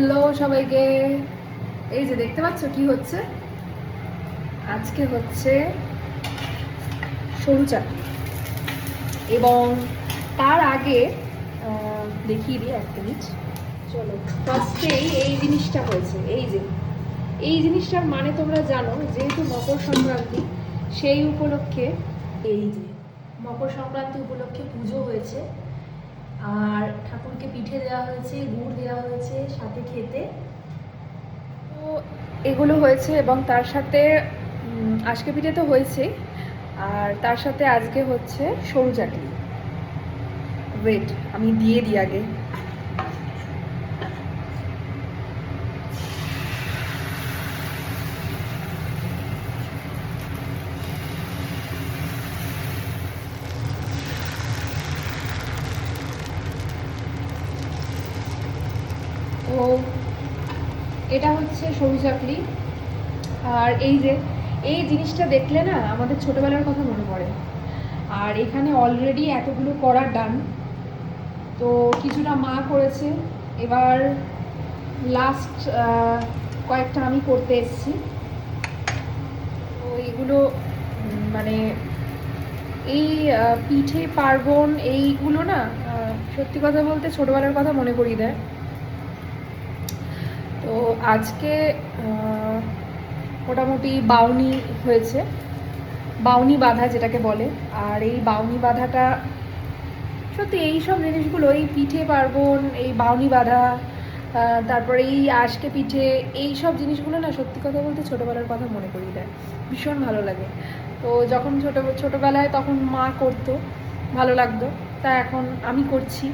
Hello সবাইকে, এই যে দেখতে পাচ্ছ কি হচ্ছে। আজকে হচ্ছে সরু চাটনি এবং তার আগে দেখিয়ে দিই এক মিনিট। চলো, ফার্স্টেই এই জিনিসটা হয়েছে। এই জিনিসটার মানে তোমরা জানো, যেহেতু মকর সংক্রান্তি, সেই উপলক্ষে এই যে মকর সংক্রান্তি উপলক্ষে পুজো হয়েছে আর ঠাকুরকে পিঠে দেওয়া হয়েছে, গুড় দেওয়া হয়েছে সাথে খেতে। তো এগুলো হয়েছে এবং তার সাথে আজকে পিঠে তো হয়েছে, আর তার সাথে আজকে হচ্ছে সরু চাটনি। ওয়েট, আমি দিয়ে দিই আগে। তো এটা হচ্ছে সরু চাটনি। আর এই জিনিসটা দেখলে না আমাদের ছোটবেলার কথা মনে পড়ে। আর এখানে অলরেডি এতগুলো করা ডান, তো কিছুটা মা করেছে, এবার লাস্ট কয়েকটা আমি করতে এসেছি। তো এইগুলো মানে এই পিঠে পার্বণ এইগুলো না সত্যি কথা বলতে ছোটবেলার কথা মনে করিয়ে দেয়। তো আজকে মোটামুটি বাউনি হয়েছে, বাউনি বাঁধা যেটাকে বলে। আর এই বাউনি বাঁধাটা সত্যি এই সব জিনিসগুলো, এই পিঠে পার্বণ, এই বাউনি বাঁধা, তারপরে এই আজকে পিঠে, এই সব জিনিসগুলো না সত্যি কথা বলতে ছোটোবেলার কথা মনে করিয়ে দেয়, ভীষণ ভালো লাগে। তো যখন ছোটোবেলায় তখন মা করতো, ভালো লাগতো, তা এখন আমি করছি।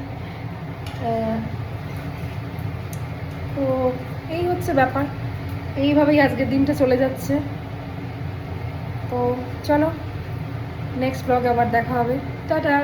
তো এই হচ্ছে ব্যাপার, এইভাবেই আজকের দিনটা চলে যাচ্ছে। তো চলো, নেক্সট ব্লগে আবার দেখা হবে। টাটা।